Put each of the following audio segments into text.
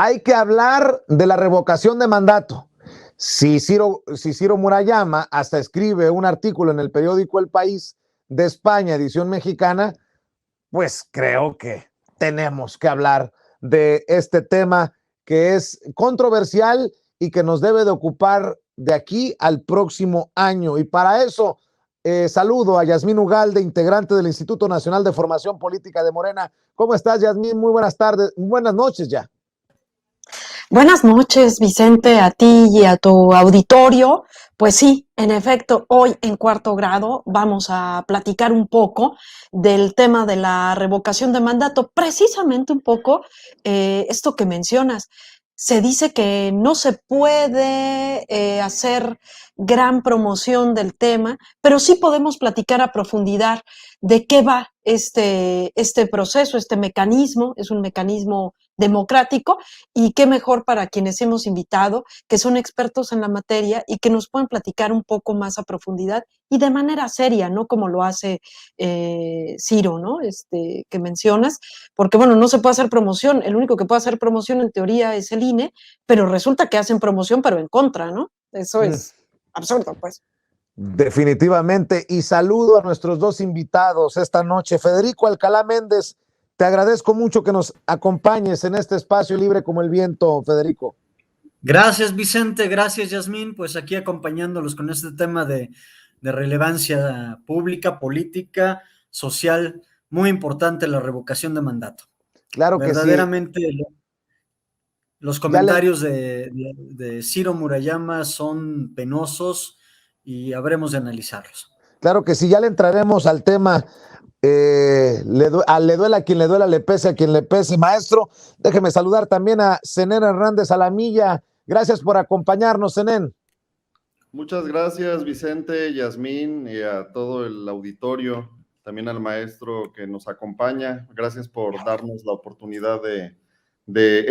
Hay que hablar de la revocación de mandato. Si Ciro Murayama hasta escribe un artículo en el periódico El País de España, edición mexicana, pues creo que tenemos que hablar de este tema que es controversial y que nos debe de ocupar de aquí al próximo año. Y para eso saludo a Yasmín Ugalde, integrante del Instituto Nacional de Formación Política de Morena. ¿Cómo estás, Yasmín? Muy buenas tardes, buenas noches ya. Buenas noches, Vicente, a ti y a tu auditorio. Pues sí, en efecto, hoy en cuarto grado vamos a platicar un poco del tema de la revocación de mandato, precisamente un poco esto que mencionas. Se dice que no se puede hacer gran promoción del tema, pero sí podemos platicar a profundidad de qué va este proceso, este mecanismo. Es un mecanismo democrático y qué mejor para quienes hemos invitado, que son expertos en la materia y que nos pueden platicar un poco más a profundidad y de manera seria, ¿no? Como lo hace Ciro, ¿no? Que mencionas, porque bueno, no se puede hacer promoción, el único que puede hacer promoción en teoría es el INE, pero resulta que hacen promoción pero en contra, ¿no? Eso es absurdo, pues. Definitivamente, y saludo a nuestros dos invitados esta noche. Federico Alcalá Méndez, te agradezco mucho que nos acompañes en este espacio libre como el viento, Federico. Gracias, Vicente, gracias, Yasmín, pues aquí acompañándolos con este tema de relevancia pública, política, social, muy importante, la revocación de mandato. Claro que verdaderamente sí. Los comentarios de Ciro Murayama son penosos y habremos de analizarlos. Claro que sí, ya le entraremos al tema. Le duela a quien le duela, le pese a quien le pese. Maestro, déjeme saludar también a Zenén Hernández Alamilla. Gracias por acompañarnos, Zenén. Muchas gracias, Vicente, Yasmín, y a todo el auditorio, también al maestro que nos acompaña. Gracias por darnos la oportunidad de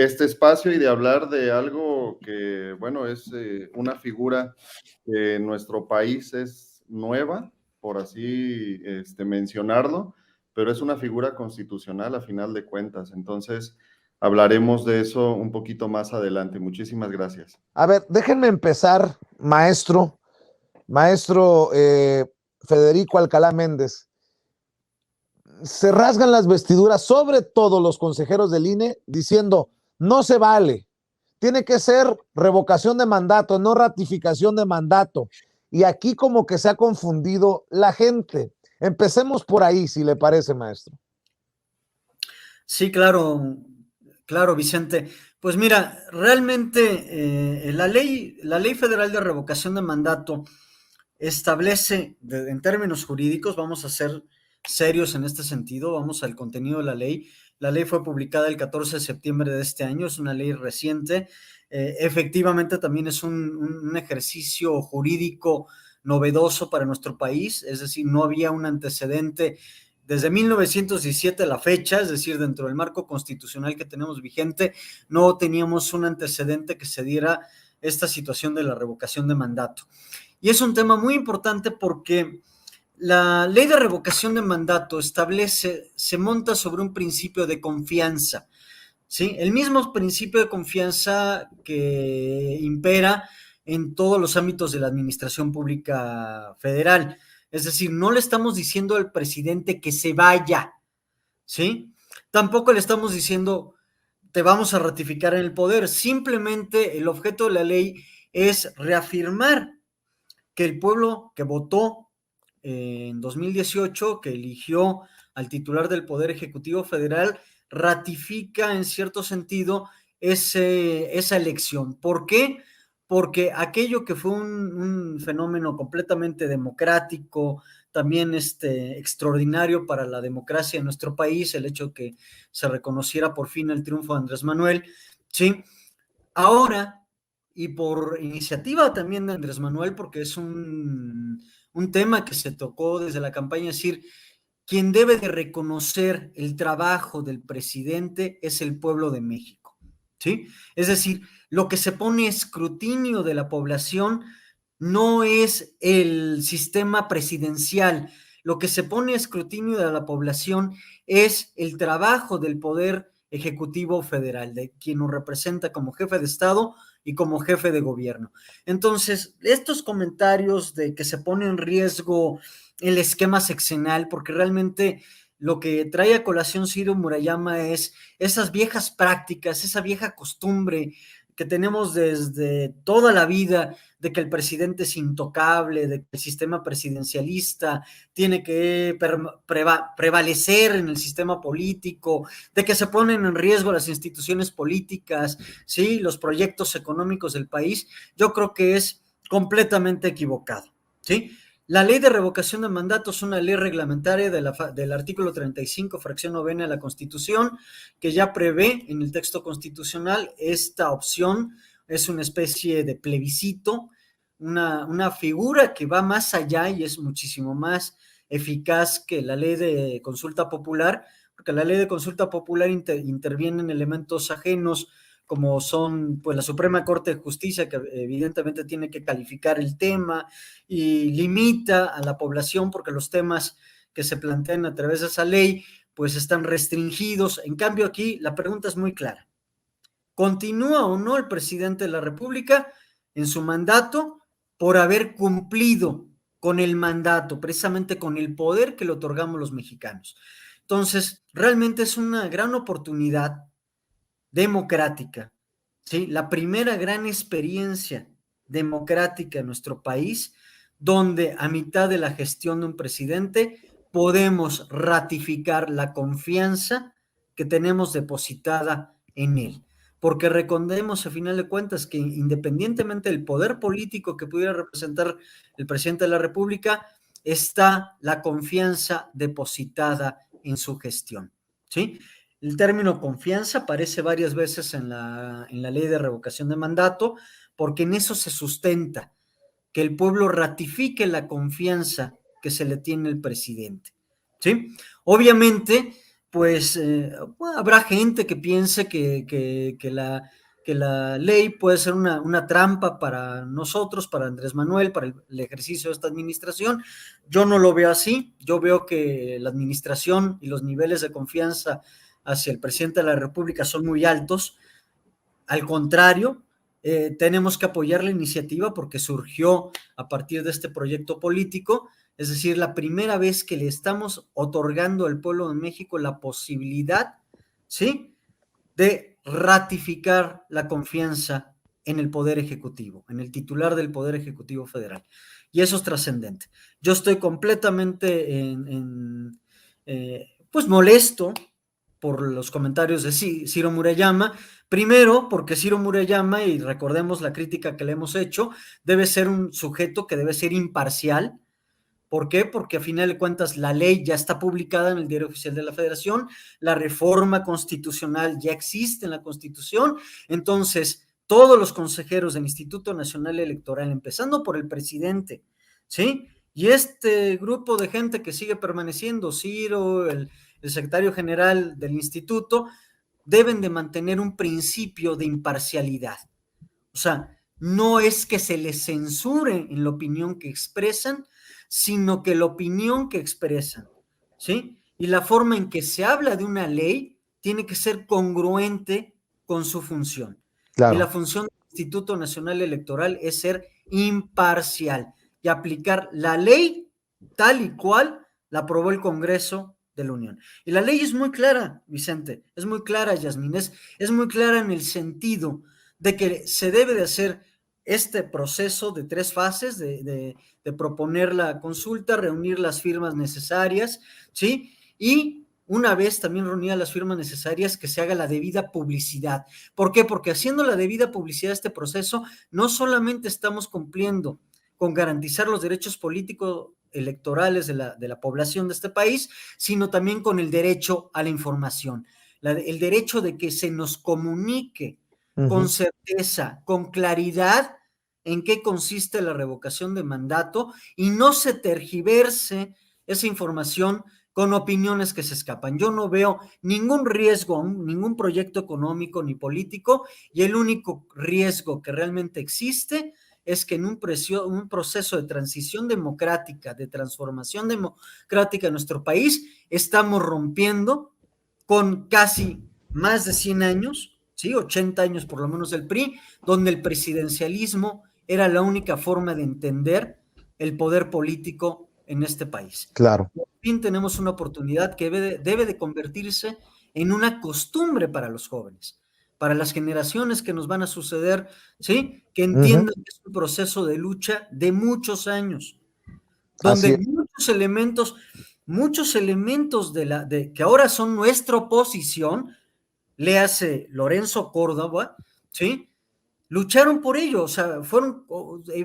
este espacio y de hablar de algo que, bueno, es una figura que en nuestro país es nueva, por así mencionarlo, pero es una figura constitucional a final de cuentas. Entonces, hablaremos de eso un poquito más adelante. Muchísimas gracias. A ver, déjenme empezar, maestro Federico Alcalá Méndez. Se rasgan las vestiduras, sobre todo los consejeros del INE, diciendo, no se vale, tiene que ser revocación de mandato, no ratificación de mandato. Y aquí como que se ha confundido la gente. Empecemos por ahí, si le parece, maestro. Sí, claro, Vicente. Pues mira, realmente la ley federal de revocación de mandato establece, en términos jurídicos, vamos a ser serios en este sentido, vamos al contenido de la ley. La ley fue publicada el 14 de septiembre de este año, es una ley reciente. Efectivamente también es un ejercicio jurídico novedoso para nuestro país, es decir, no había un antecedente desde 1917 a la fecha, es decir, dentro del marco constitucional que tenemos vigente, no teníamos un antecedente que se diera esta situación de la revocación de mandato. Y es un tema muy importante porque la ley de revocación de mandato se monta sobre un principio de confianza, ¿sí? El mismo principio de confianza que impera en todos los ámbitos de la administración pública federal. Es decir, no le estamos diciendo al presidente que se vaya, ¿sí? Tampoco le estamos diciendo te vamos a ratificar en el poder. Simplemente el objeto de la ley es reafirmar que el pueblo que votó en 2018, que eligió al titular del Poder Ejecutivo Federal, ratifica en cierto sentido esa elección. ¿Por qué? Porque aquello que fue un fenómeno completamente democrático, también extraordinario para la democracia en nuestro país, el hecho de que se reconociera por fin el triunfo de Andrés Manuel, ¿sí? Ahora, y por iniciativa también de Andrés Manuel, porque es un tema que se tocó desde la campaña, es decir, quien debe de reconocer el trabajo del presidente es el pueblo de México, ¿sí? Es decir, lo que se pone a escrutinio de la población no es el sistema presidencial, lo que se pone a escrutinio de la población es el trabajo del Poder Ejecutivo Federal, de quien nos representa como jefe de Estado y como jefe de gobierno. Entonces, estos comentarios de que se pone en riesgo el esquema sexenal, porque realmente lo que trae a colación Ciro Murayama es esas viejas prácticas, esa vieja costumbre que tenemos desde toda la vida de que el presidente es intocable, de que el sistema presidencialista tiene que prevalecer en el sistema político, de que se ponen en riesgo las instituciones políticas, ¿sí? Los proyectos económicos del país. Yo creo que es completamente equivocado, ¿sí? La ley de revocación de mandato es una ley reglamentaria del artículo 35, fracción novena de la Constitución, que ya prevé en el texto constitucional esta opción. Es una especie de plebiscito, una figura que va más allá y es muchísimo más eficaz que la ley de consulta popular, porque la ley de consulta popular interviene en elementos ajenos como son pues la Suprema Corte de Justicia, que evidentemente tiene que calificar el tema y limita a la población porque los temas que se plantean a través de esa ley pues están restringidos. En cambio aquí la pregunta es muy clara. ¿Continúa o no el presidente de la República en su mandato por haber cumplido con el mandato, precisamente con el poder que le otorgamos los mexicanos? Entonces, realmente es una gran oportunidad democrática, ¿sí? La primera gran experiencia democrática en nuestro país, donde a mitad de la gestión de un presidente podemos ratificar la confianza que tenemos depositada en él. Porque recordemos, a final de cuentas, que independientemente del poder político que pudiera representar el presidente de la República, está la confianza depositada en su gestión, ¿sí? El término confianza aparece varias veces en la ley de revocación de mandato, porque en eso se sustenta, que el pueblo ratifique la confianza que se le tiene al presidente, ¿sí? Obviamente, pues habrá gente que piense que la ley puede ser una trampa para nosotros, para Andrés Manuel, para el ejercicio de esta administración. Yo no lo veo así. Yo veo que la administración y los niveles de confianza hacia el presidente de la República son muy altos. Al contrario, tenemos que apoyar la iniciativa porque surgió a partir de este proyecto político, es decir, la primera vez que le estamos otorgando al pueblo de México la posibilidad, ¿sí?, de ratificar la confianza en el Poder Ejecutivo, en el titular del Poder Ejecutivo Federal. Y eso es trascendente. Yo estoy completamente pues molesto por los comentarios de Ciro Murayama. Primero, porque Ciro Murayama, y recordemos la crítica que le hemos hecho, debe ser un sujeto que debe ser imparcial. ¿Por qué? Porque a final de cuentas la ley ya está publicada en el Diario Oficial de la Federación, la reforma constitucional ya existe en la Constitución, entonces todos los consejeros del Instituto Nacional Electoral, empezando por el presidente, ¿sí?, y este grupo de gente que sigue permaneciendo, Ciro, el secretario general del instituto, deben de mantener un principio de imparcialidad. O sea, no es que se les censure en la opinión que expresan, sino que la opinión que expresan, ¿sí?, y la forma en que se habla de una ley tiene que ser congruente con su función. Claro. Y la función del Instituto Nacional Electoral es ser imparcial y aplicar la ley tal y cual la aprobó el Congreso de la Unión. Y la ley es muy clara, Vicente, es muy clara, Yasmín, es muy clara en el sentido de que se debe de hacer este proceso de 3 fases, de proponer la consulta, reunir las firmas necesarias, ¿sí? Y una vez también reunidas las firmas necesarias, que se haga la debida publicidad. ¿Por qué? Porque haciendo la debida publicidad de este proceso, no solamente estamos cumpliendo con garantizar los derechos políticos electorales de la población de este país, sino también con el derecho a la información, el derecho de que se nos comunique con certeza, con claridad, en qué consiste la revocación de mandato y no se tergiverse esa información con opiniones que se escapan. Yo no veo ningún riesgo, ningún proyecto económico ni político, y el único riesgo que realmente existe es que en un proceso de transición democrática, de transformación democrática en nuestro país, estamos rompiendo con casi más de 100 años, ¿sí? 80 años por lo menos del PRI, donde el presidencialismo era la única forma de entender el poder político en este país. Claro. Por fin tenemos una oportunidad que debe de convertirse en una costumbre para los jóvenes, para las generaciones que nos van a suceder, ¿sí? Que entiendan que es un proceso de lucha de muchos años, donde muchos elementos que ahora son nuestra oposición, léase Lorenzo Córdoba, ¿sí? Lucharon por ello, o sea,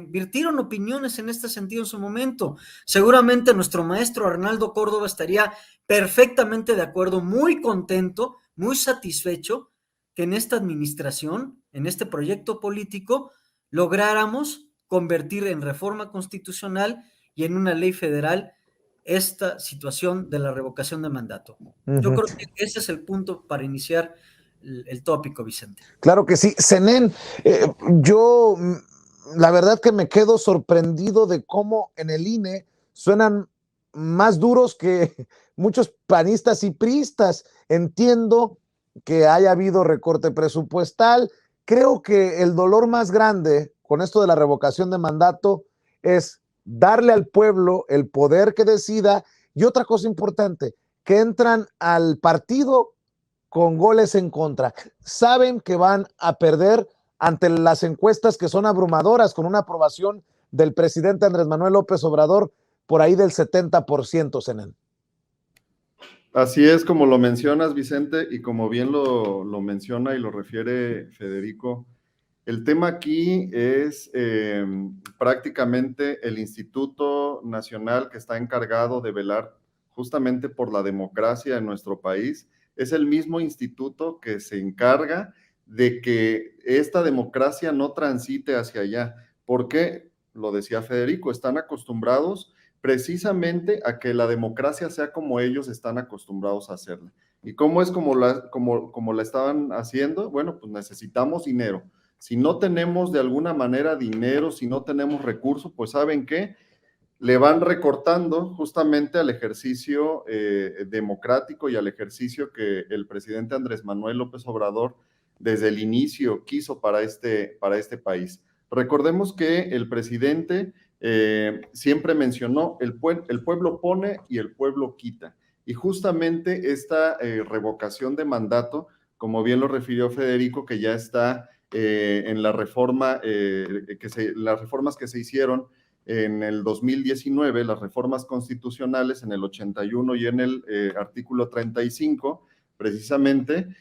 virtieron opiniones en este sentido en su momento. Seguramente nuestro maestro Arnaldo Córdoba estaría perfectamente de acuerdo, muy contento, muy satisfecho que en esta administración, en este proyecto político, lográramos convertir en reforma constitucional y en una ley federal esta situación de la revocación de mandato. Yo creo que ese es el punto para iniciar el tópico, Vicente. Claro que sí. Zenén, yo la verdad que me quedo sorprendido de cómo en el INE suenan más duros que muchos panistas y priistas. Entiendo que haya habido recorte presupuestal. Creo que el dolor más grande con esto de la revocación de mandato es darle al pueblo el poder que decida, y otra cosa importante, que entran al partido con goles en contra. Saben que van a perder ante las encuestas que son abrumadoras, con una aprobación del presidente Andrés Manuel López Obrador por ahí del 70%, Zenén. Así es como lo mencionas, Vicente, y como bien lo menciona y lo refiere Federico, el tema aquí es prácticamente el Instituto Nacional que está encargado de velar justamente por la democracia en nuestro país. Es el mismo instituto que se encarga de que esta democracia no transite hacia allá. ¿Por qué? Lo decía Federico, están acostumbrados precisamente a que la democracia sea como ellos están acostumbrados a hacerla. ¿Y cómo es como la estaban haciendo? Bueno, pues necesitamos dinero. Si no tenemos de alguna manera dinero, si no tenemos recursos, pues ¿saben qué? Le van recortando justamente al ejercicio democrático y al ejercicio que el presidente Andrés Manuel López Obrador desde el inicio quiso para este país. Recordemos que el presidente siempre mencionó, el pueblo pone y el pueblo quita. Y justamente esta revocación de mandato, como bien lo refirió Federico, que ya está en la reforma, las reformas que se hicieron en el 2019, las reformas constitucionales en el 81 y en el artículo 35, precisamente,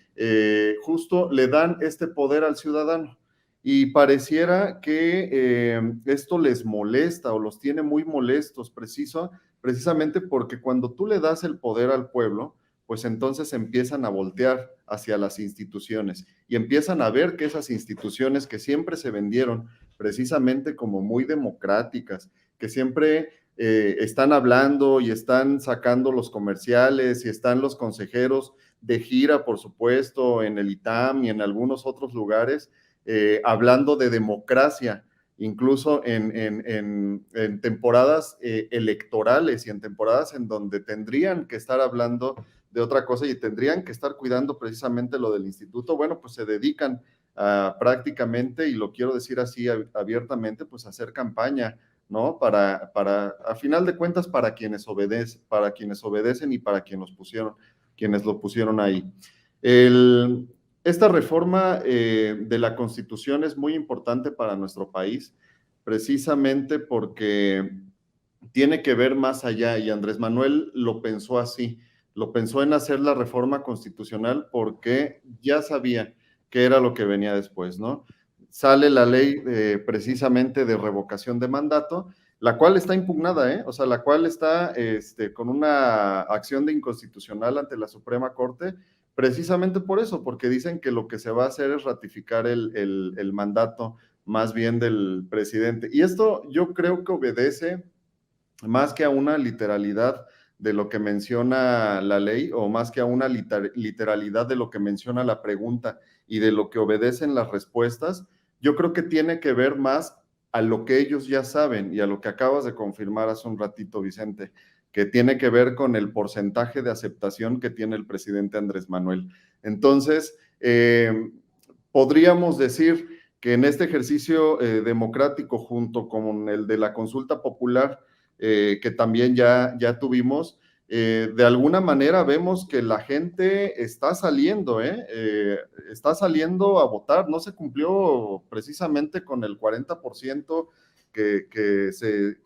justo le dan este poder al ciudadano. Y pareciera que esto les molesta o los tiene muy molestos, precisamente porque cuando tú le das el poder al pueblo, pues entonces empiezan a voltear hacia las instituciones y empiezan a ver que esas instituciones que siempre se vendieron precisamente como muy democráticas, que siempre están hablando y están sacando los comerciales y están los consejeros de gira, por supuesto, en el ITAM y en algunos otros lugares, hablando de democracia, incluso en temporadas electorales y en temporadas en donde tendrían que estar hablando de otra cosa y tendrían que estar cuidando precisamente lo del instituto. Bueno, pues se dedican prácticamente, y lo quiero decir así abiertamente, pues a hacer campaña, ¿no? Para a final de cuentas, para quienes obedecen y para quienes lo pusieron ahí. Esta reforma de la Constitución es muy importante para nuestro país, precisamente porque tiene que ver más allá, y Andrés Manuel lo pensó así, lo pensó en hacer la reforma constitucional porque ya sabía que era lo que venía después, ¿no? Sale la ley precisamente de revocación de mandato. la cual está impugnada, o sea, la cual está con una acción de inconstitucional ante la Suprema Corte, precisamente por eso, porque dicen que lo que se va a hacer es ratificar el mandato más bien del presidente. Y esto yo creo que obedece más que a una literalidad de lo que menciona la ley, o más que a una literalidad de lo que menciona la pregunta y de lo que obedecen las respuestas, yo creo que tiene que ver más a lo que ellos ya saben y a lo que acabas de confirmar hace un ratito, Vicente, que tiene que ver con el porcentaje de aceptación que tiene el presidente Andrés Manuel. Entonces, podríamos decir que en este ejercicio democrático, junto con el de la consulta popular, que también ya tuvimos, de alguna manera vemos que la gente está saliendo a votar. No se cumplió precisamente con el 40% que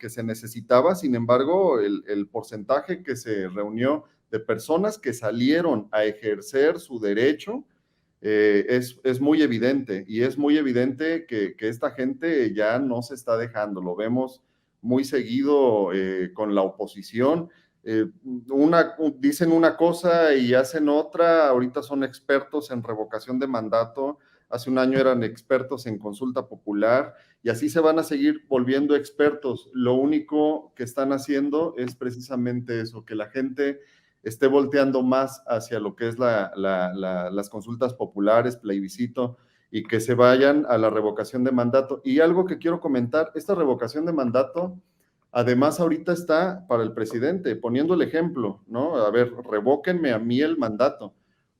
se necesitaba. Sin embargo, el porcentaje que se reunió de personas que salieron a ejercer su derecho es muy evidente, y es muy evidente que esta gente ya no se está dejando. Lo vemos muy seguido con la oposición. Dicen una cosa y hacen otra. Ahorita son expertos en revocación de mandato, hace un año eran expertos en consulta popular, y así se van a seguir volviendo expertos. Lo único que están haciendo es precisamente eso, que la gente esté volteando más hacia lo que es las consultas populares, plebiscito, y que se vayan a la revocación de mandato. Y algo que quiero comentar, esta revocación de mandato, además ahorita está para el presidente, poniendo el ejemplo, ¿no? A ver, revóquenme a mí el mandato,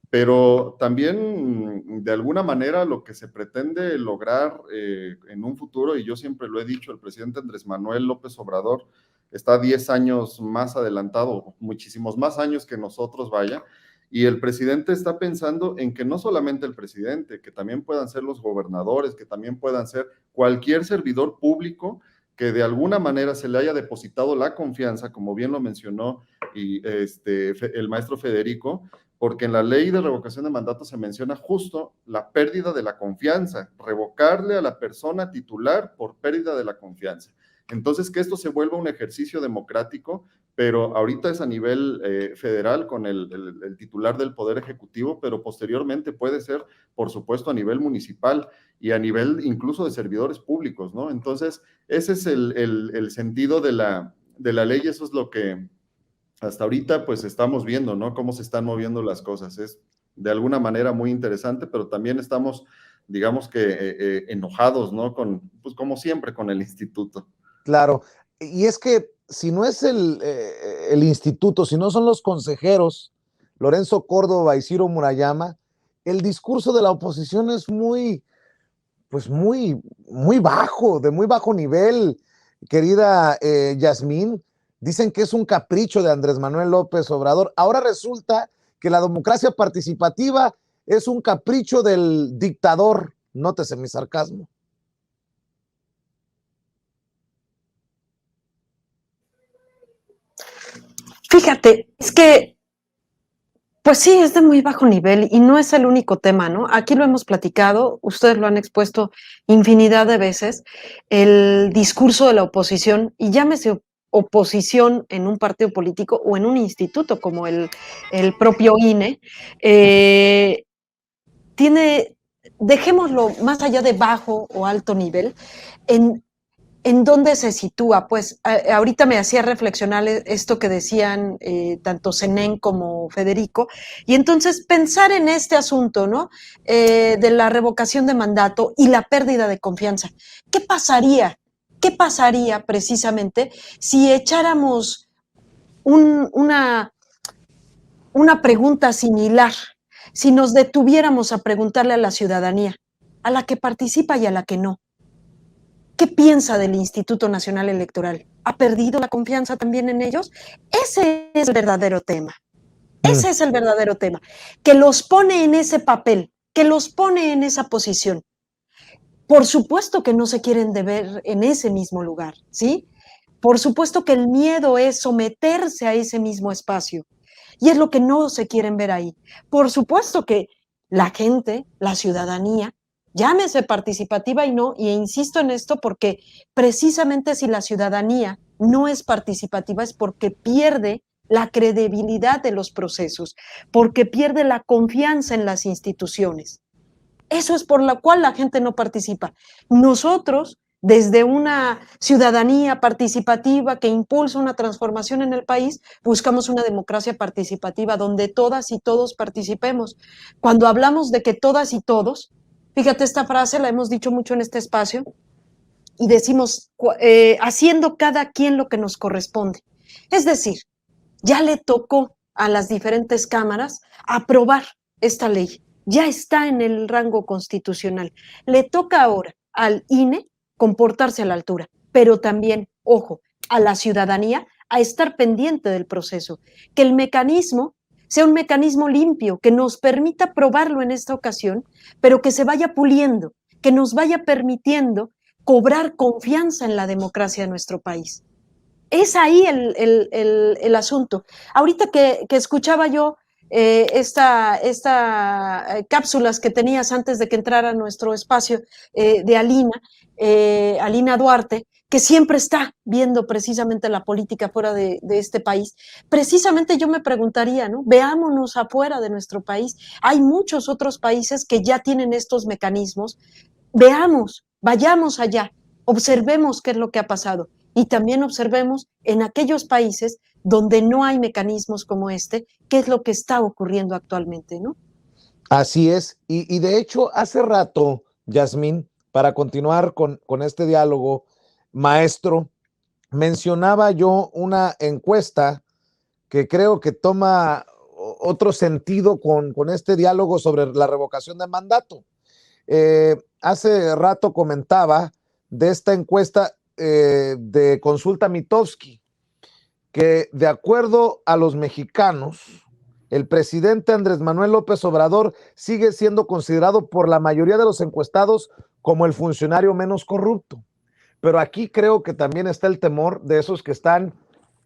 pero también de alguna manera lo que se pretende lograr en un futuro, y yo siempre lo he dicho, el presidente Andrés Manuel López Obrador está 10 años más adelantado, muchísimos más años que nosotros, vaya, y el presidente está pensando en que no solamente el presidente, que también puedan ser los gobernadores, que también puedan ser cualquier servidor público que de alguna manera se le haya depositado la confianza, como bien lo mencionó el maestro Federico, porque en la ley de revocación de mandato se menciona justo la pérdida de la confianza, revocarle a la persona titular por pérdida de la confianza. Entonces, que esto se vuelva un ejercicio democrático, pero ahorita es a nivel federal con el titular del Poder Ejecutivo, pero posteriormente puede ser, por supuesto, a nivel municipal y a nivel incluso de servidores públicos, ¿no? Entonces, ese es el sentido de la ley, y eso es lo que hasta ahorita pues estamos viendo, ¿no? Cómo se están moviendo las cosas. Es de alguna manera muy interesante, pero también estamos, digamos que enojados, ¿no? Pues como siempre con el instituto. Claro, y es que si no es el instituto, si no son los consejeros, Lorenzo Córdoba y Ciro Murayama, el discurso de la oposición es muy bajo, de muy bajo nivel, querida Yasmín. Dicen que es un capricho de Andrés Manuel López Obrador. Ahora resulta que la democracia participativa es un capricho del dictador. Nótese mi sarcasmo. Fíjate, es que, pues sí, es de muy bajo nivel y no es el único tema, ¿no? Aquí lo hemos platicado, ustedes lo han expuesto infinidad de veces, el discurso de la oposición, y llámese oposición en un partido político o en un instituto como el propio INE, dejémoslo más allá de bajo o alto nivel, ¿en dónde se sitúa? Pues ahorita me hacía reflexionar esto que decían tanto Zenén como Federico, y entonces pensar en este asunto, ¿no? De la revocación de mandato y la pérdida de confianza. ¿Qué pasaría? ¿Qué pasaría precisamente si echáramos una pregunta similar, si nos detuviéramos a preguntarle a la ciudadanía, a la que participa y a la que no? ¿Qué piensa del Instituto Nacional Electoral? ¿Ha perdido la confianza también en ellos? Ese es el verdadero tema. Ese es el verdadero tema, que los pone en ese papel, que los pone en esa posición. Por supuesto que no se quieren de ver en ese mismo lugar, ¿sí? Por supuesto que el miedo es someterse a ese mismo espacio, y es lo que no se quieren ver ahí. Por supuesto que la gente, la ciudadanía, llámese participativa e insisto en esto porque precisamente si la ciudadanía no es participativa es porque pierde la credibilidad de los procesos, porque pierde la confianza en las instituciones. Eso es por lo cual la gente no participa. Nosotros, desde una ciudadanía participativa que impulsa una transformación en el país, buscamos una democracia participativa donde todas y todos participemos. Cuando hablamos de que todas y todos, fíjate, esta frase la hemos dicho mucho en este espacio y decimos haciendo cada quien lo que nos corresponde. Es decir, ya le tocó a las diferentes cámaras aprobar esta ley. Ya está en el rango constitucional. Le toca ahora al INE comportarse a la altura, pero también, ojo, a la ciudadanía a estar pendiente del proceso, que el mecanismo sea un mecanismo limpio, que nos permita aprobarlo en esta ocasión, pero que se vaya puliendo, que nos vaya permitiendo cobrar confianza en la democracia de nuestro país. Es ahí el asunto. Ahorita que escuchaba yo cápsulas que tenías antes de que entrara a nuestro espacio de Alina Duarte, que siempre está viendo precisamente la política fuera de este país, precisamente yo me preguntaría, ¿no? Veámonos afuera de nuestro país. Hay muchos otros países que ya tienen estos mecanismos. Veamos, vayamos allá, observemos qué es lo que ha pasado y también observemos en aquellos países donde no hay mecanismos como este, qué es lo que está ocurriendo actualmente, ¿no? Así es, y de hecho hace rato, Yasmín, para continuar con este diálogo, maestro, mencionaba yo una encuesta que creo que toma otro sentido con este diálogo sobre la revocación de mandato. Hace rato comentaba de esta encuesta de Consulta Mitofsky, que de acuerdo a los mexicanos, el presidente Andrés Manuel López Obrador sigue siendo considerado por la mayoría de los encuestados como el funcionario menos corrupto. Pero aquí creo que también está el temor de esos que están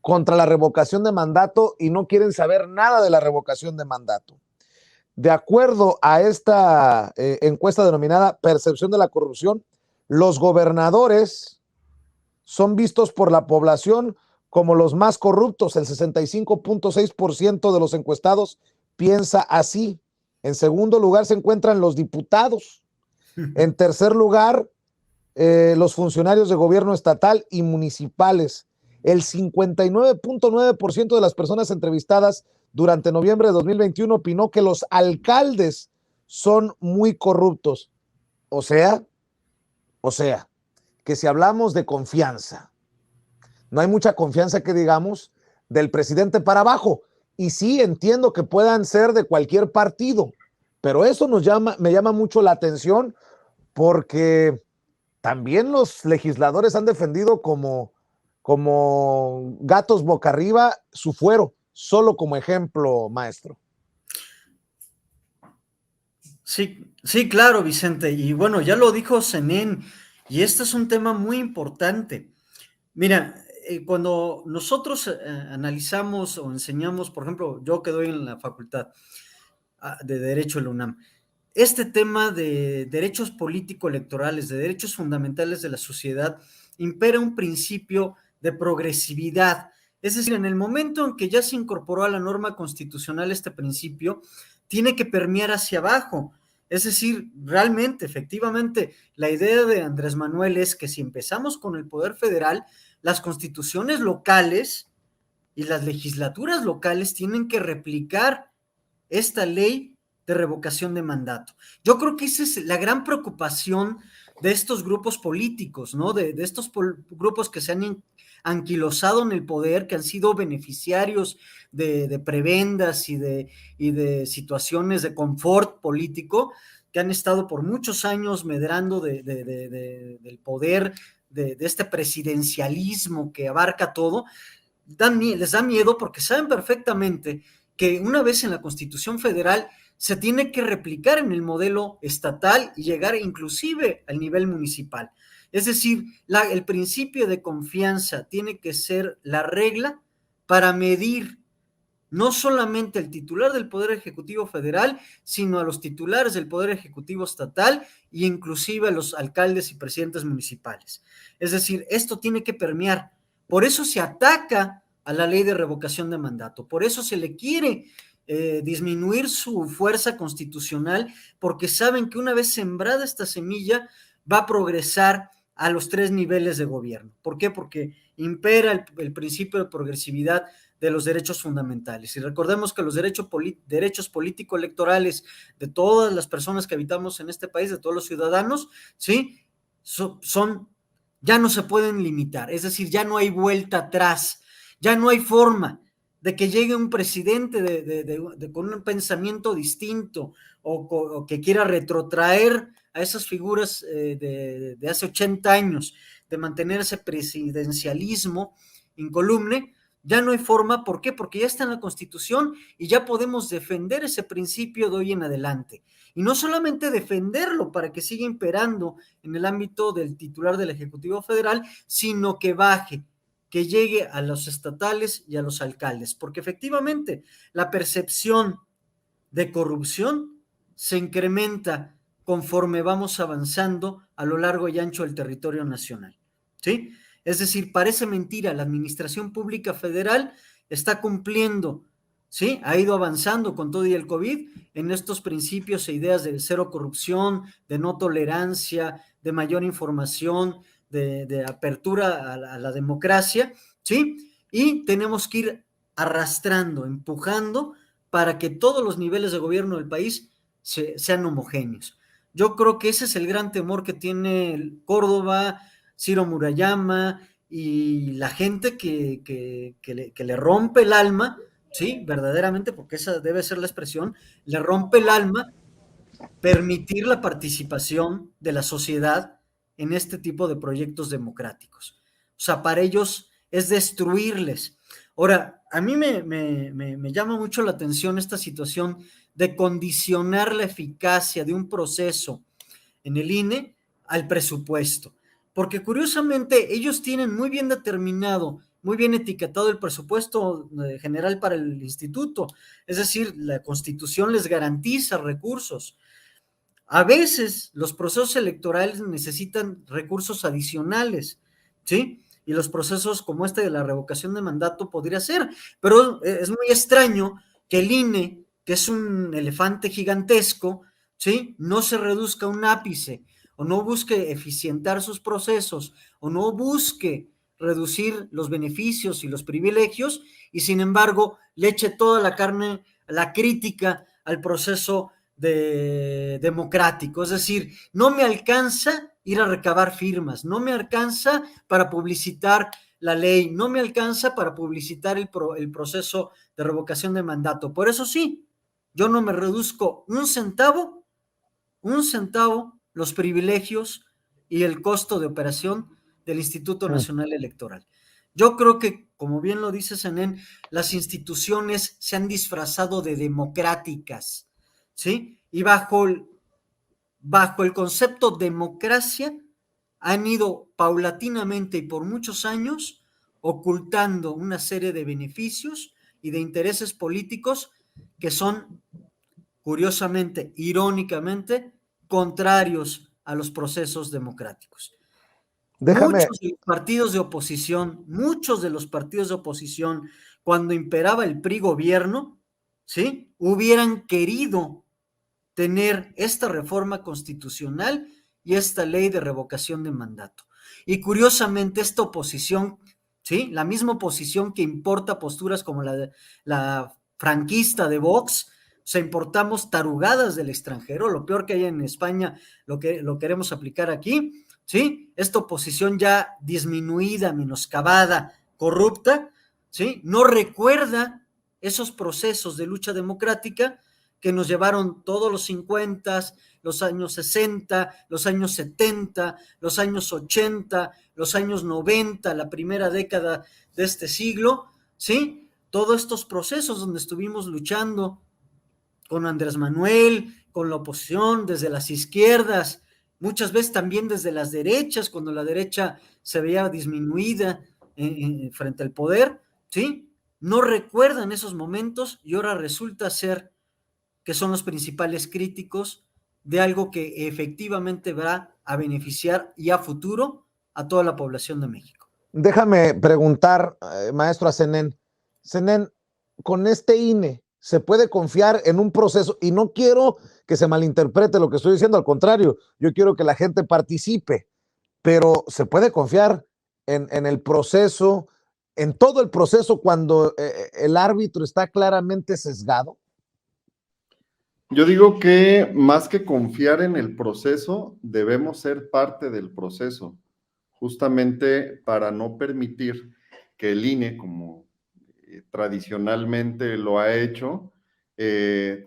contra la revocación de mandato y no quieren saber nada de la revocación de mandato. De acuerdo a esta encuesta denominada Percepción de la Corrupción, los gobernadores son vistos por la población como los más corruptos. El 65.6% de los encuestados piensa así. En segundo lugar se encuentran los diputados. En tercer lugar, los funcionarios de gobierno estatal y municipales. El 59.9% de las personas entrevistadas durante noviembre de 2021 opinó que los alcaldes son muy corruptos. O sea, que si hablamos de confianza, no hay mucha confianza que digamos del presidente para abajo. Y sí, entiendo que puedan ser de cualquier partido, pero eso me llama mucho la atención porque también los legisladores han defendido como gatos boca arriba su fuero, solo como ejemplo, maestro. Sí, sí, claro, Vicente. Y bueno, ya lo dijo Zenén, y este es un tema muy importante. Mira, cuando nosotros analizamos o enseñamos, por ejemplo, yo que doy en la Facultad de Derecho de la UNAM, este tema de derechos político-electorales, de derechos fundamentales de la sociedad, impera un principio de progresividad. Es decir, en el momento en que ya se incorporó a la norma constitucional este principio, tiene que permear hacia abajo. Es decir, realmente, efectivamente, la idea de Andrés Manuel es que si empezamos con el poder federal, las constituciones locales y las legislaturas locales tienen que replicar esta ley de revocación de mandato. Yo creo que esa es la gran preocupación de estos grupos políticos, ¿no? De estos grupos que se han anquilosado en el poder, que han sido beneficiarios de prebendas y de situaciones de confort político, que han estado por muchos años medrando del poder, de este presidencialismo que abarca todo. Les da miedo porque saben perfectamente que una vez en la Constitución Federal se tiene que replicar en el modelo estatal y llegar inclusive al nivel municipal. Es decir, el principio de confianza tiene que ser la regla para medir no solamente al titular del Poder Ejecutivo Federal, sino a los titulares del Poder Ejecutivo Estatal e inclusive a los alcaldes y presidentes municipales. Es decir, esto tiene que permear. Por eso se ataca a la ley de revocación de mandato, por eso se le quiere disminuir su fuerza constitucional, porque saben que una vez sembrada esta semilla va a progresar a los 3 niveles de gobierno. ¿Por qué? Porque impera el principio de progresividad de los derechos fundamentales. Y recordemos que los derechos político-electorales de todas las personas que habitamos en este país, de todos los ciudadanos, ¿sí? Ya no se pueden limitar, es decir, ya no hay vuelta atrás, ya no hay forma de que llegue un presidente con un pensamiento distinto o que quiera retrotraer a esas figuras de hace 80 años, de mantener ese presidencialismo incoluble. Ya no hay forma. ¿Por qué? Porque ya está en la Constitución y ya podemos defender ese principio de hoy en adelante. Y no solamente defenderlo para que siga imperando en el ámbito del titular del Ejecutivo Federal, sino que baje, que llegue a los estatales y a los alcaldes, porque efectivamente la percepción de corrupción se incrementa conforme vamos avanzando a lo largo y ancho del territorio nacional, ¿sí? Es decir, parece mentira, la administración pública federal está cumpliendo, ¿sí? Ha ido avanzando con todo y el COVID en estos principios e ideas de cero corrupción, de no tolerancia, de mayor información, de apertura a la democracia, ¿sí? Y tenemos que ir arrastrando, empujando para que todos los niveles de gobierno del país sean homogéneos. Yo creo que ese es el gran temor que tiene Córdoba, Ciro Murayama y la gente que le rompe el alma, sí, verdaderamente, porque esa debe ser la expresión, le rompe el alma permitir la participación de la sociedad en este tipo de proyectos democráticos. O sea, para ellos es destruirles. Ahora, a mí me llama mucho la atención esta situación de condicionar la eficacia de un proceso en el INE al presupuesto, porque curiosamente ellos tienen muy bien determinado, muy bien etiquetado el presupuesto general para el instituto, es decir, la Constitución les garantiza recursos. A veces los procesos electorales necesitan recursos adicionales, ¿sí? Y los procesos como este de la revocación de mandato podría ser, pero es muy extraño que el INE, que es un elefante gigantesco, ¿sí? No se reduzca a un ápice, o no busque eficientar sus procesos, o no busque reducir los beneficios y los privilegios, y sin embargo le eche toda la carne, la crítica al proceso democrático. Es decir, no me alcanza ir a recabar firmas, no me alcanza para publicitar la ley, no me alcanza para publicitar el proceso de revocación de mandato. Por eso sí, yo no me reduzco un centavo los privilegios y el costo de operación del Instituto Nacional Electoral. Yo creo que, como bien lo dice Zenén, las instituciones se han disfrazado de democráticas, ¿sí? Y bajo el concepto democracia han ido paulatinamente y por muchos años ocultando una serie de beneficios y de intereses políticos que son, curiosamente, irónicamente, contrarios a los procesos democráticos. Muchos de los partidos de oposición, cuando imperaba el PRI gobierno, ¿sí? Hubieran querido tener esta reforma constitucional y esta ley de revocación de mandato. Y curiosamente esta oposición, ¿sí? La misma oposición que importa posturas como la franquista de Vox, o sea, importamos tarugadas del extranjero, lo peor que hay en España lo queremos aplicar aquí, ¿sí? Esta oposición ya disminuida, menoscabada, corrupta, ¿sí? No recuerda esos procesos de lucha democrática que nos llevaron todos los 50, los años 60, los años 70, los años 80, los años 90, la primera década de este siglo, ¿sí? Todos estos procesos donde estuvimos luchando con Andrés Manuel, con la oposición, desde las izquierdas, muchas veces también desde las derechas, cuando la derecha se veía disminuida frente al poder, ¿sí? no recuerdan esos momentos y ahora resulta ser que son los principales críticos de algo que efectivamente va a beneficiar y a futuro a toda la población de México. Déjame preguntar, maestro, a Zenén. Zenén, con este INE, ¿se puede confiar en un proceso? Y no quiero que se malinterprete lo que estoy diciendo, al contrario, yo quiero que la gente participe, pero ¿se puede confiar en el proceso, en todo el proceso cuando el árbitro está claramente sesgado? Yo digo que más que confiar en el proceso, debemos ser parte del proceso, justamente para no permitir que el INE, como tradicionalmente lo ha hecho,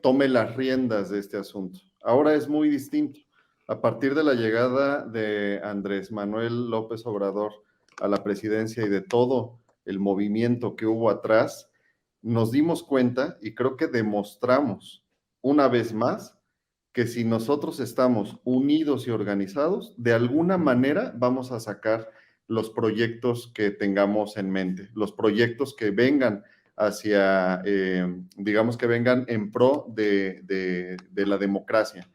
tome las riendas de este asunto. Ahora es muy distinto. A partir de la llegada de Andrés Manuel López Obrador a la presidencia y de todo el movimiento que hubo atrás, nos dimos cuenta y creo que demostramos una vez más que si nosotros estamos unidos y organizados, de alguna manera vamos a sacar los proyectos que tengamos en mente, los proyectos que vengan hacia, digamos que vengan en pro de la democracia.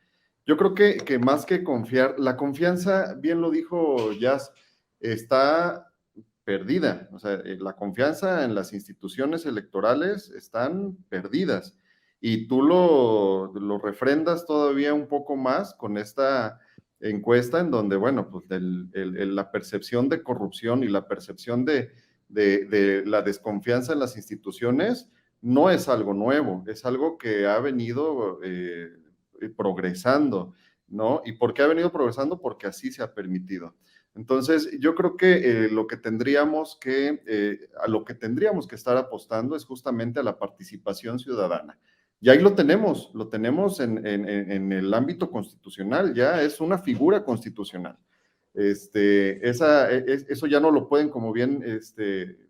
Yo creo que más que confiar, la confianza, bien lo dijo Jazz, está perdida. O sea, la confianza en las instituciones electorales están perdidas. Y tú lo refrendas todavía un poco más con esta encuesta en donde, bueno, pues la percepción de corrupción y la percepción de la desconfianza en las instituciones no es algo nuevo, es algo que ha venido progresando, ¿no? ¿Y por qué ha venido progresando? Porque así se ha permitido. Entonces, yo creo que a lo que tendríamos que estar apostando es justamente a la participación ciudadana. Y ahí lo tenemos en el ámbito constitucional, ya es una figura constitucional. Eso ya no lo pueden, como bien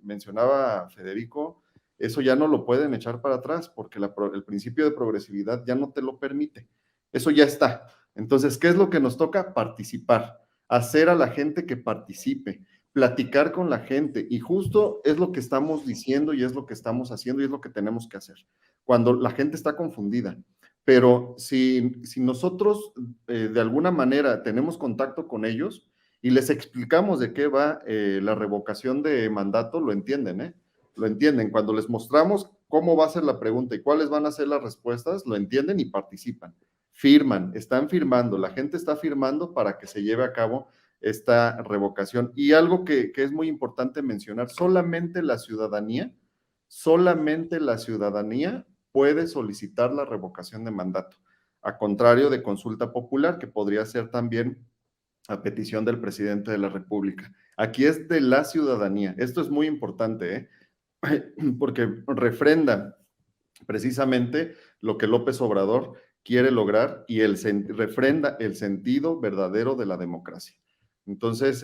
mencionaba Federico, eso ya no lo pueden echar para atrás porque el principio de progresividad ya no te lo permite. Eso ya está. Entonces, ¿qué es lo que nos toca? Participar, hacer a la gente que participe, platicar con la gente. Y justo es lo que estamos diciendo y es lo que estamos haciendo y es lo que tenemos que hacer cuando la gente está confundida. Pero si nosotros de alguna manera tenemos contacto con ellos y les explicamos de qué va la revocación de mandato, lo entienden, ¿eh? Lo entienden. Cuando les mostramos cómo va a ser la pregunta y cuáles van a ser las respuestas, lo entienden y participan. Firman, están firmando, la gente está firmando para que se lleve a cabo esta revocación. Y algo que es muy importante mencionar, solamente la ciudadanía puede solicitar la revocación de mandato, a contrario de consulta popular, que podría ser también a petición del presidente de la República. Aquí es de la ciudadanía. Esto es muy importante, porque refrenda precisamente lo que López Obrador quiere lograr y refrenda el sentido verdadero de la democracia. Entonces,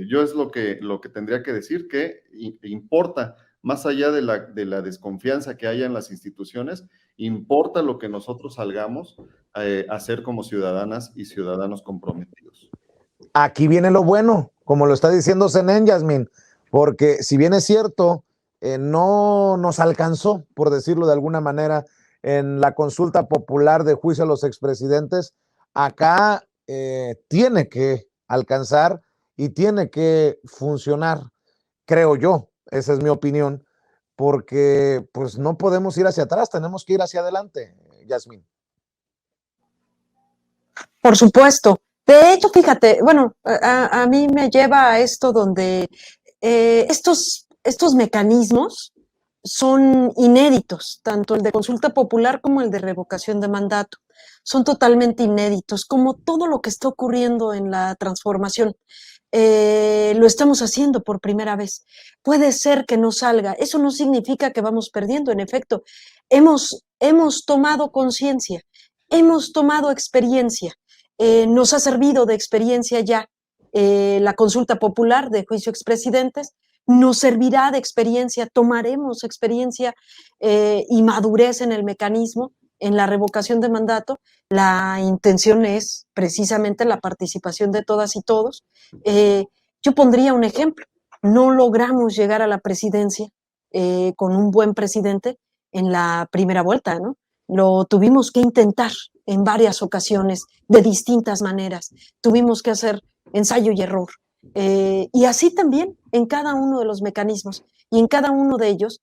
yo es lo que tendría que decir, que importa, más allá de la desconfianza que haya en las instituciones, importa lo que nosotros salgamos a hacer como ciudadanas y ciudadanos comprometidos. Aquí viene lo bueno, como lo está diciendo Zenén, Yasmín, porque si bien es cierto, no nos alcanzó, por decirlo de alguna manera, en la consulta popular de juicio a los expresidentes, acá tiene que alcanzar y tiene que funcionar, creo yo, esa es mi opinión, porque pues no podemos ir hacia atrás, tenemos que ir hacia adelante, Yasmín. Por supuesto. De hecho, fíjate, bueno, a mí me lleva a esto donde estos mecanismos son inéditos, tanto el de consulta popular como el de revocación de mandato. Son totalmente inéditos, como todo lo que está ocurriendo en la transformación. Lo estamos haciendo por primera vez. Puede ser que no salga. Eso no significa que vamos perdiendo. En efecto, hemos tomado conciencia, hemos tomado experiencia. Nos ha servido de experiencia ya la consulta popular de juicio expresidentes, nos servirá de experiencia, tomaremos experiencia y madurez en el mecanismo, en la revocación de mandato. La intención es precisamente la participación de todas y todos. Yo pondría un ejemplo, no logramos llegar a la presidencia con un buen presidente en la primera vuelta, ¿no? Lo tuvimos que intentar en varias ocasiones, de distintas maneras. Tuvimos que hacer ensayo y error. Y así también en cada uno de los mecanismos. Y en cada uno de ellos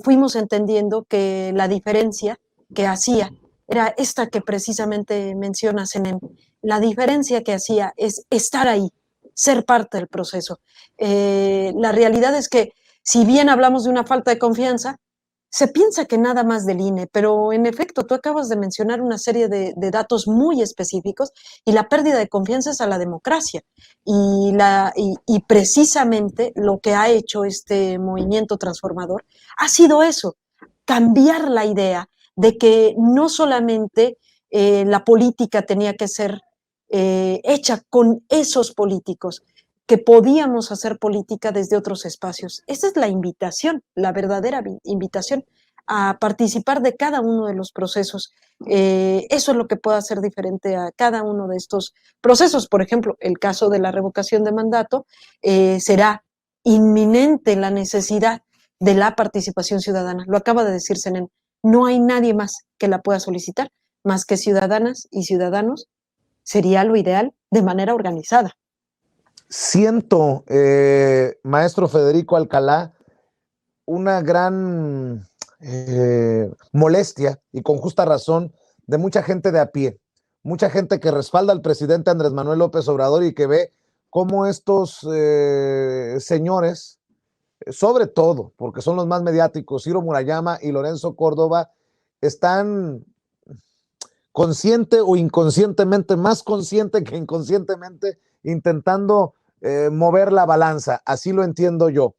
fuimos entendiendo que la diferencia que hacía era esta que precisamente menciona Zenén. La diferencia que hacía es estar ahí, ser parte del proceso. La realidad es que si bien hablamos de una falta de confianza, se piensa que nada más del INE, pero en efecto, tú acabas de mencionar una serie de datos muy específicos y la pérdida de confianza es a la democracia. Y precisamente lo que ha hecho este movimiento transformador ha sido eso, cambiar la idea de que no solamente la política tenía que ser hecha con esos políticos, que podíamos hacer política desde otros espacios. Esa es la invitación, la verdadera invitación a participar de cada uno de los procesos. Eso es lo que puede hacer diferente a cada uno de estos procesos. Por ejemplo, el caso de la revocación de mandato será inminente la necesidad de la participación ciudadana. Lo acaba de decir Zenén. No hay nadie más que la pueda solicitar, más que ciudadanas y ciudadanos. Sería lo ideal de manera organizada. Siento, maestro Federico Alcalá, una gran molestia, y con justa razón, de mucha gente de a pie, mucha gente que respalda al presidente Andrés Manuel López Obrador y que ve cómo estos señores, sobre todo, porque son los más mediáticos, Ciro Murayama y Lorenzo Córdoba, están consciente o inconscientemente, más consciente que inconscientemente, intentando mover la balanza. Así lo entiendo yo.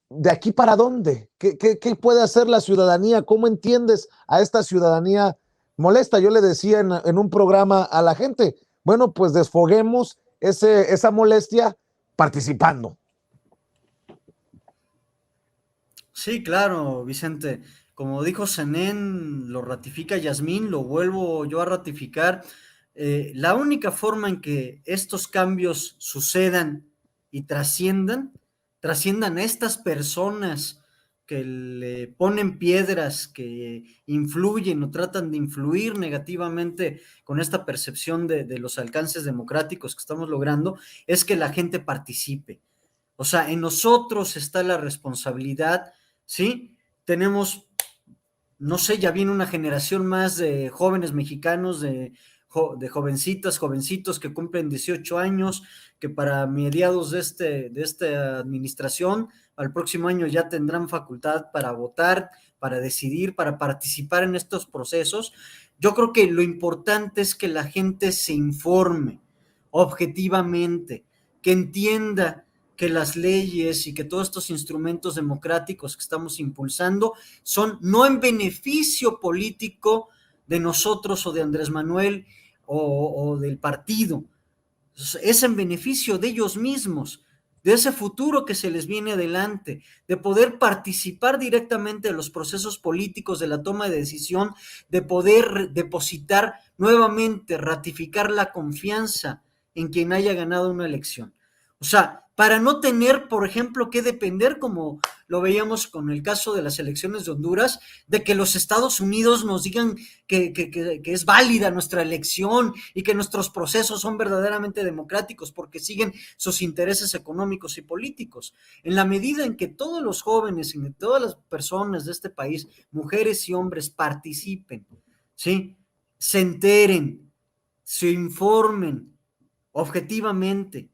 ¿De aquí para dónde? ¿Qué puede hacer la ciudadanía? ¿Cómo entiendes a esta ciudadanía molesta? Yo le decía en un programa a la gente, bueno, pues desfoguemos esa molestia participando. Sí, claro, Vicente. Como dijo Zenén, lo ratifica Yasmín, lo vuelvo yo a ratificar. La única forma en que estos cambios sucedan y trasciendan a estas personas que le ponen piedras, que influyen o tratan de influir negativamente con esta percepción de los alcances democráticos que estamos logrando, es que la gente participe. O sea, en nosotros está la responsabilidad, ¿sí? Tenemos, no sé, ya viene una generación más de jóvenes mexicanos, de jovencitas, jovencitos que cumplen 18 años, que para mediados de esta administración, al próximo año ya tendrán facultad para votar, para decidir, para participar en estos procesos. Yo creo que lo importante es que la gente se informe objetivamente, que entienda que las leyes y que todos estos instrumentos democráticos que estamos impulsando son no en beneficio político de nosotros o de Andrés Manuel o del partido, es en beneficio de ellos mismos, de ese futuro que se les viene adelante, de poder participar directamente de los procesos políticos, de la toma de decisión, de poder depositar nuevamente, ratificar la confianza en quien haya ganado una elección. O sea, para no tener, por ejemplo, que depender, como lo veíamos con el caso de las elecciones de Honduras, de que los Estados Unidos nos digan que es válida nuestra elección y que nuestros procesos son verdaderamente democráticos porque siguen sus intereses económicos y políticos. En la medida en que todos los jóvenes y todas las personas de este país, mujeres y hombres, participen, ¿sí? Se enteren, se informen objetivamente,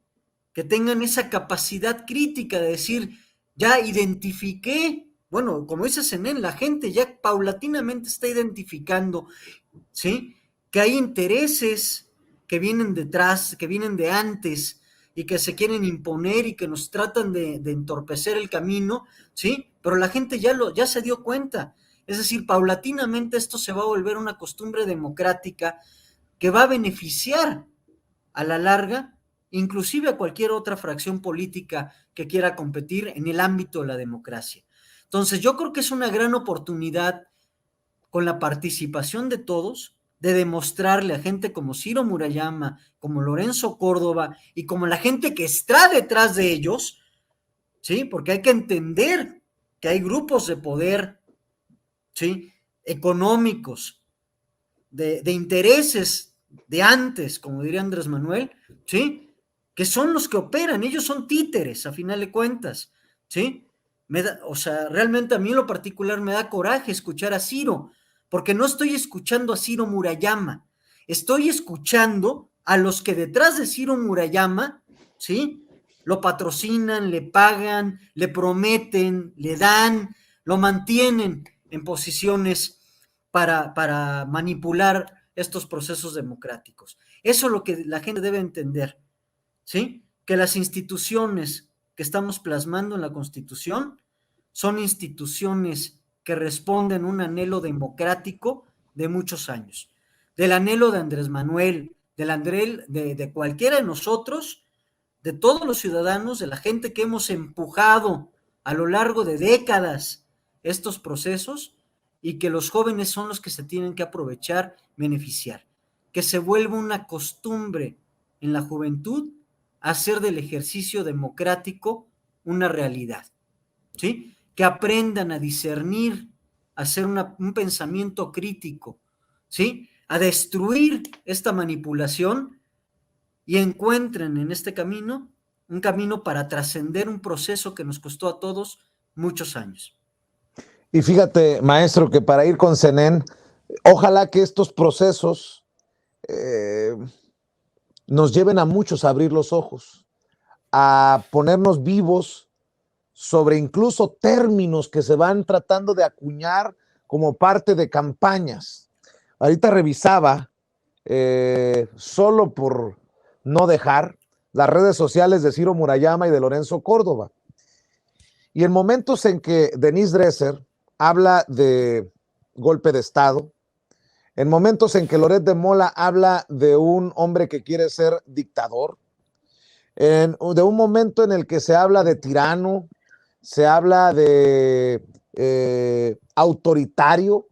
que tengan esa capacidad crítica de decir, ya identifiqué, bueno, como dice Zenén, la gente ya paulatinamente está identificando, ¿sí? Que hay intereses que vienen detrás, que vienen de antes y que se quieren imponer y que nos tratan de entorpecer el camino, ¿sí? Pero la gente ya se dio cuenta. Es decir, paulatinamente esto se va a volver una costumbre democrática que va a beneficiar a la larga inclusive a cualquier otra fracción política que quiera competir en el ámbito de la democracia. Entonces, yo creo que es una gran oportunidad con la participación de todos de demostrarle a gente como Ciro Murayama, como Lorenzo Córdoba y como la gente que está detrás de ellos, ¿sí? Porque hay que entender que hay grupos de poder, ¿sí?, económicos, de intereses de antes, como diría Andrés Manuel, ¿sí?, que son los que operan, ellos son títeres, a final de cuentas, ¿sí? O sea, realmente a mí en lo particular me da coraje escuchar a Ciro, porque no estoy escuchando a Ciro Murayama, estoy escuchando a los que detrás de Ciro Murayama, ¿sí?, lo patrocinan, le pagan, le prometen, le dan, lo mantienen en posiciones para manipular estos procesos democráticos. Eso es lo que la gente debe entender, ¿sí? Que las instituciones que estamos plasmando en la Constitución son instituciones que responden a un anhelo democrático de muchos años. Del anhelo de Andrés Manuel, del anhelo de cualquiera de nosotros, de todos los ciudadanos, de la gente que hemos empujado a lo largo de décadas estos procesos, y que los jóvenes son los que se tienen que aprovechar, beneficiar. Que se vuelva una costumbre en la juventud hacer del ejercicio democrático una realidad, ¿sí? Que aprendan a discernir, a hacer un pensamiento crítico, ¿sí? A destruir esta manipulación y encuentren en este camino un camino para trascender un proceso que nos costó a todos muchos años. Y fíjate, maestro, que para ir con Zenén, ojalá que estos procesos nos lleven a muchos a abrir los ojos, a ponernos vivos sobre incluso términos que se van tratando de acuñar como parte de campañas. Ahorita revisaba, solo por no dejar, las redes sociales de Ciro Murayama y de Lorenzo Córdoba. Y en momentos en que Denise Dresser habla de golpe de Estado, en momentos en que Loret de Mola habla de un hombre que quiere ser dictador, de un momento en el que se habla de tirano, se habla de autoritario,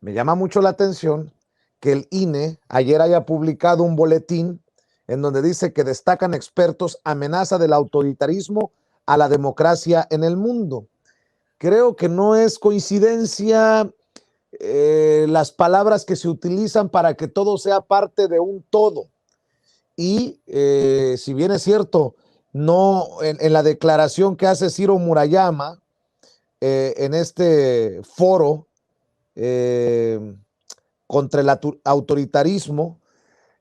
me llama mucho la atención que el INE ayer haya publicado un boletín en donde dice que destacan expertos amenaza del autoritarismo a la democracia en el mundo. Creo que no es coincidencia las palabras que se utilizan para que todo sea parte de un todo. Y si bien es cierto, no en la declaración que hace Ciro Murayama en este foro contra el autoritarismo,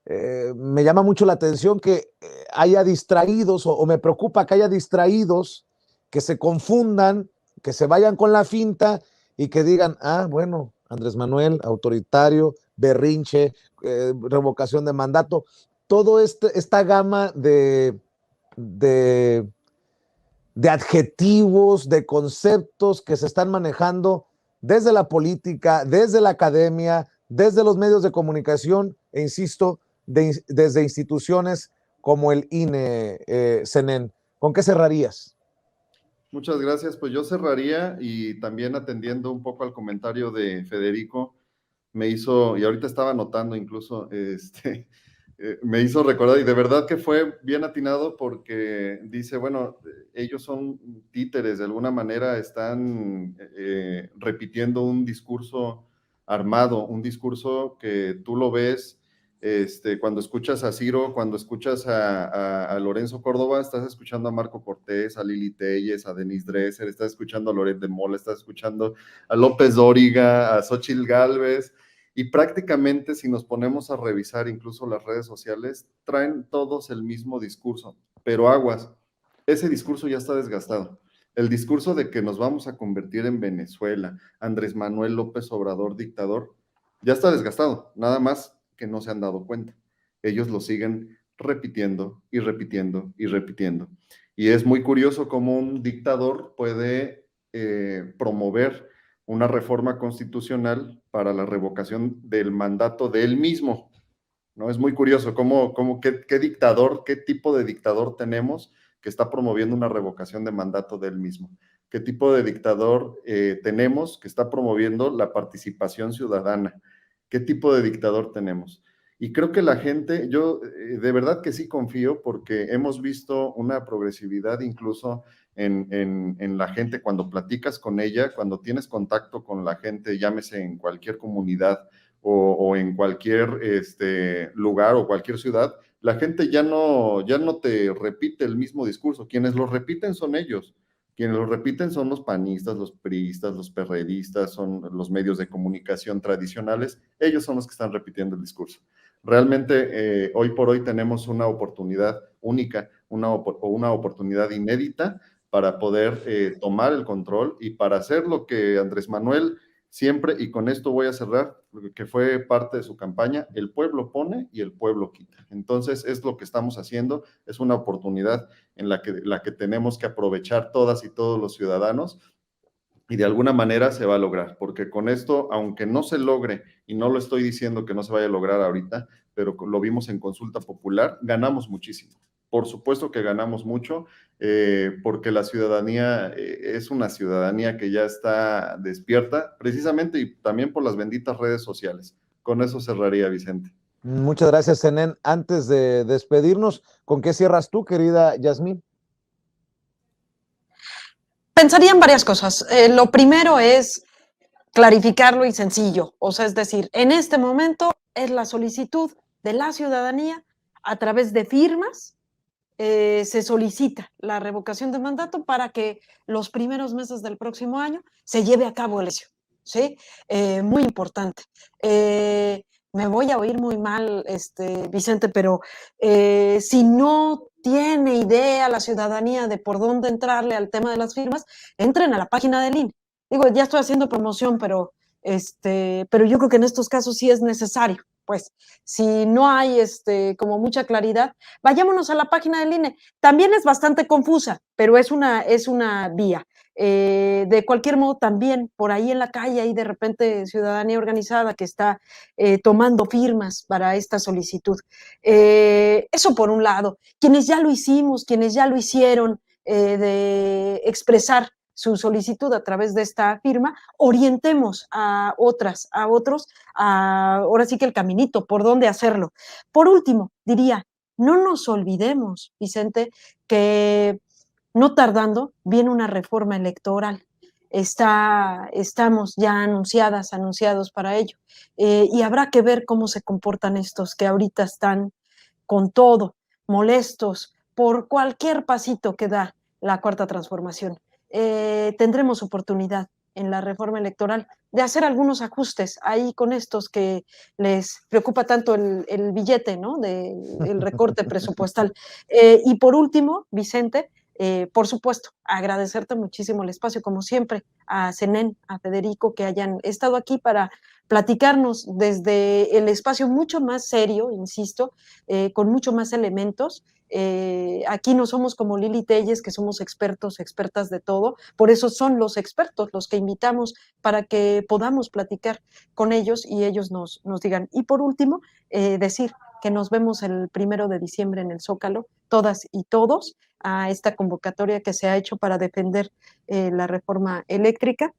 me llama mucho la atención que haya distraídos o me preocupa que haya distraídos que se confundan, que se vayan con la finta y que digan, bueno, Andrés Manuel, autoritario, berrinche, revocación de mandato, todo esta gama de adjetivos, de conceptos que se están manejando desde la política, desde la academia, desde los medios de comunicación, e insisto, desde instituciones como el INE, Zenén. ¿Con qué cerrarías? Muchas gracias. Pues yo cerraría y también atendiendo un poco al comentario de Federico, me hizo, y ahorita estaba anotando incluso, me hizo recordar, y de verdad que fue bien atinado porque dice, bueno, ellos son títeres, de alguna manera están repitiendo un discurso armado, un discurso que tú lo ves cuando escuchas a Ciro, cuando escuchas a Lorenzo Córdoba, estás escuchando a Marco Cortés, a Lili Telles, a Denise Dresser, estás escuchando a Loret de Mola, estás escuchando a López Dóriga, a Xóchitl Gálvez, y prácticamente si nos ponemos a revisar incluso las redes sociales, traen todos el mismo discurso, pero aguas, ese discurso ya está desgastado. El discurso de que nos vamos a convertir en Venezuela, Andrés Manuel López Obrador dictador, ya está desgastado, nada más que no se han dado cuenta. Ellos lo siguen repitiendo y repitiendo y repitiendo. Y es muy curioso cómo un dictador puede promover una reforma constitucional para la revocación del mandato de él mismo, ¿no? Es muy curioso qué dictador, qué tipo de dictador tenemos que está promoviendo una revocación de mandato de él mismo. ¿Qué tipo de dictador tenemos que está promoviendo la participación ciudadana? ¿Qué tipo de dictador tenemos? Y creo que la gente, yo de verdad que sí confío porque hemos visto una progresividad incluso en la gente cuando platicas con ella, cuando tienes contacto con la gente, llámese en cualquier comunidad o en cualquier lugar o cualquier ciudad, la gente ya no te repite el mismo discurso. Quienes lo repiten son ellos. Quienes lo repiten son los panistas, los priistas, los perredistas, son los medios de comunicación tradicionales. Ellos son los que están repitiendo el discurso. Realmente, hoy por hoy tenemos una oportunidad única, una oportunidad inédita para poder tomar el control y para hacer lo que Andrés Manuel siempre, y con esto voy a cerrar, que fue parte de su campaña: el pueblo pone y el pueblo quita. Entonces, es lo que estamos haciendo, es una oportunidad en la que tenemos que aprovechar todas y todos los ciudadanos, y de alguna manera se va a lograr, porque con esto, aunque no se logre, y no lo estoy diciendo que no se vaya a lograr ahorita, pero lo vimos en consulta popular, ganamos muchísimo. Por supuesto que ganamos mucho, porque la ciudadanía es una ciudadanía que ya está despierta, precisamente y también por las benditas redes sociales. Con eso cerraría, Vicente. Muchas gracias, Zenén. Antes de despedirnos, ¿con qué cierras tú, querida Yasmín? Pensaría en varias cosas. Lo primero es clarificarlo y sencillo. O sea, es decir, en este momento es la solicitud de la ciudadanía a través de firmas. Se solicita la revocación de mandato para que los primeros meses del próximo año se lleve a cabo el elección. ¿Sí? Muy importante. Me voy a oír muy mal, Vicente, pero si no tiene idea la ciudadanía de por dónde entrarle al tema de las firmas, entren a la página del INE. Digo, ya estoy haciendo promoción, pero yo creo que en estos casos sí es necesario. Pues, si no hay como mucha claridad, vayámonos a la página del INE. También es bastante confusa, pero es una vía. De cualquier modo, también por ahí en la calle hay de repente ciudadanía organizada que está tomando firmas para esta solicitud. Eso por un lado. Quienes ya lo hicimos, quienes ya lo hicieron, de expresar su solicitud a través de esta firma, orientemos a otros, ahora sí que el caminito, por dónde hacerlo. Por último, diría, no nos olvidemos, Vicente, que no tardando viene una reforma electoral. Estamos ya anunciados para ello. Y habrá que ver cómo se comportan estos que ahorita están con todo, molestos por cualquier pasito que da la Cuarta Transformación. Tendremos oportunidad en la reforma electoral de hacer algunos ajustes ahí con estos que les preocupa tanto el billete, ¿no? El recorte presupuestal. Y por último, Vicente, por supuesto, agradecerte muchísimo el espacio, como siempre, a Zenén, a Federico, que hayan estado aquí para platicarnos desde el espacio mucho más serio, insisto, con mucho más elementos. Aquí no somos como Lili Telles, que somos expertos, expertas de todo, por eso son los expertos los que invitamos para que podamos platicar con ellos y ellos nos digan. Y por último, decir que nos vemos el 1 de diciembre en el Zócalo, todas y todos, a esta convocatoria que se ha hecho para defender la reforma eléctrica,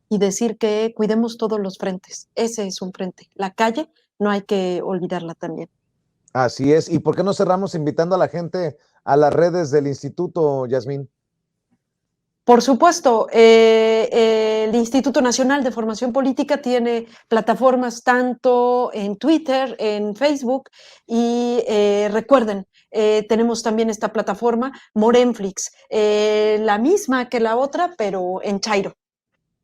y decir que cuidemos todos los frentes. Ese es un frente. La calle no hay que olvidarla también. Así es. ¿Y por qué no cerramos invitando a la gente a las redes del instituto, Yasmín? Por supuesto, el Instituto Nacional de Formación Política tiene plataformas tanto en Twitter, en Facebook, y recuerden, tenemos también esta plataforma Morenflix, la misma que la otra, pero en Chairo.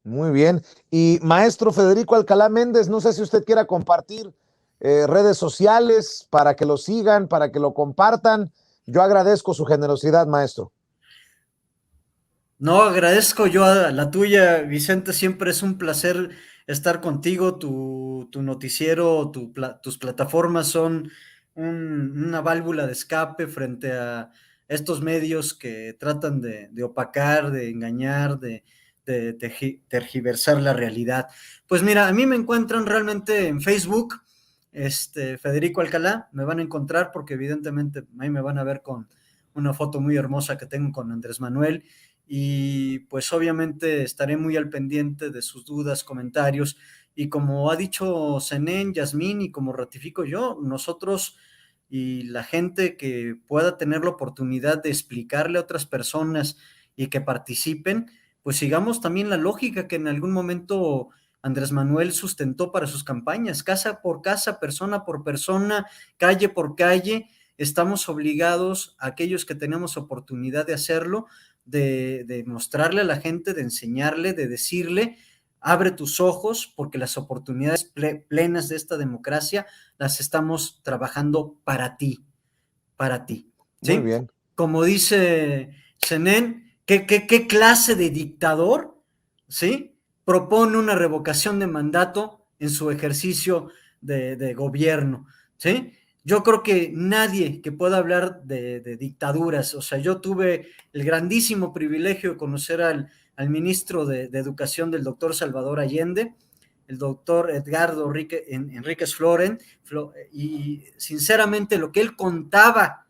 Muy bien. Y maestro Federico Alcalá Méndez, no sé si usted quiera compartir redes sociales para que lo sigan, para que lo compartan. Yo agradezco su generosidad, maestro. No, agradezco yo a la tuya, Vicente. Siempre es un placer estar contigo. Tu noticiero, tus plataformas son una válvula de escape frente a estos medios que tratan de opacar, de engañar, de tergiversar la realidad. Pues mira, a mí me encuentran realmente en Facebook, Federico Alcalá, me van a encontrar porque evidentemente ahí me van a ver con una foto muy hermosa que tengo con Andrés Manuel, y pues obviamente estaré muy al pendiente de sus dudas, comentarios, y como ha dicho Zenén, Yasmín, y como ratifico yo, nosotros y la gente que pueda tener la oportunidad de explicarle a otras personas y que participen, pues sigamos también la lógica que en algún momento Andrés Manuel sustentó para sus campañas, casa por casa, persona por persona, calle por calle. Estamos obligados, a aquellos que tenemos oportunidad de hacerlo, de mostrarle a la gente, de enseñarle, de decirle, abre tus ojos, porque las oportunidades plenas de esta democracia las estamos trabajando para ti, ¿sí? Muy bien. Como dice Zenén, ¿qué clase de dictador, ¿sí?, propone una revocación de mandato en su ejercicio de gobierno, ¿sí? Yo creo que nadie que pueda hablar de dictaduras, o sea, yo tuve el grandísimo privilegio de conocer al ministro de Educación del doctor Salvador Allende, el doctor Edgardo Enríquez Floren, y sinceramente lo que él contaba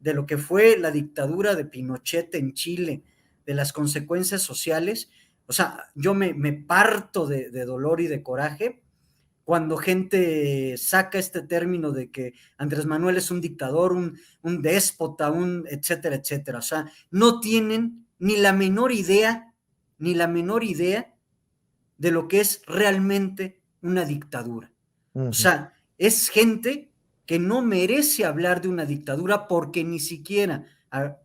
de lo que fue la dictadura de Pinochet en Chile, de las consecuencias sociales, o sea, yo me parto de dolor y de coraje cuando gente saca este término de que Andrés Manuel es un dictador, un déspota, etcétera, etcétera. O sea, no tienen ni la menor idea de lo que es realmente una dictadura. O sea, es gente que no merece hablar de una dictadura porque ni siquiera,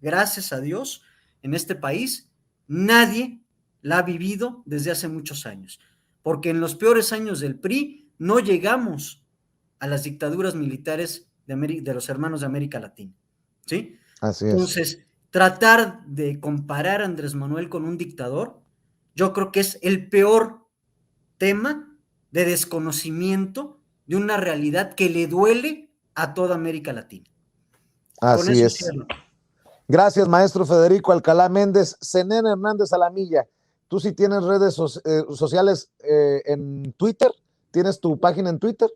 gracias a Dios, en este país, nadie la ha vivido desde hace muchos años. Porque en los peores años del PRI no llegamos a las dictaduras militares de los hermanos de América Latina, ¿sí? Así es. Entonces, tratar de comparar a Andrés Manuel con un dictador, yo creo que es el peor tema de desconocimiento de una realidad que le duele a toda América Latina. Así Con eso es. cierro. Gracias, maestro Federico Alcalá Méndez. Zenén Hernández Alamilla, tú sí tienes redes sociales en Twitter, ¿tienes tu página en Twitter?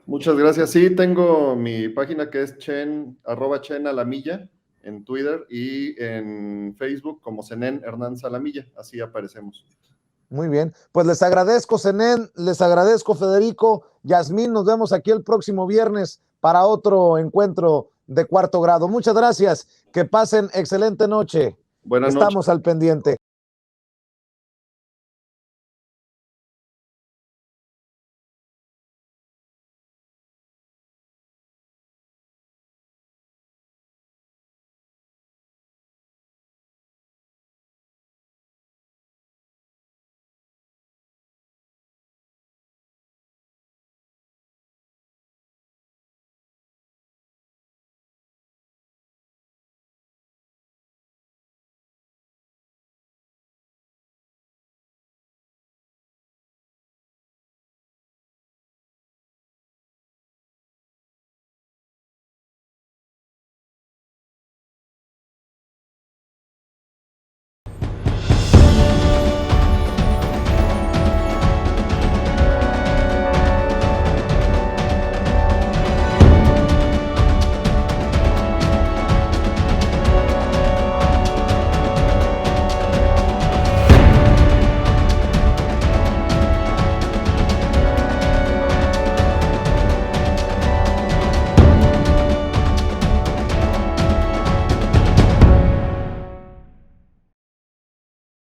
Muchas gracias. Sí, tengo mi página que es @chenalamilla en Twitter y en Facebook como Zenén Hernández Alamilla. Así aparecemos. Muy bien, pues les agradezco, Zenén, les agradezco, Federico, Yasmín, nos vemos aquí el próximo viernes para otro encuentro de Cuarto Grado. Muchas gracias, que pasen excelente noche. Buenas noches. Estamos al pendiente.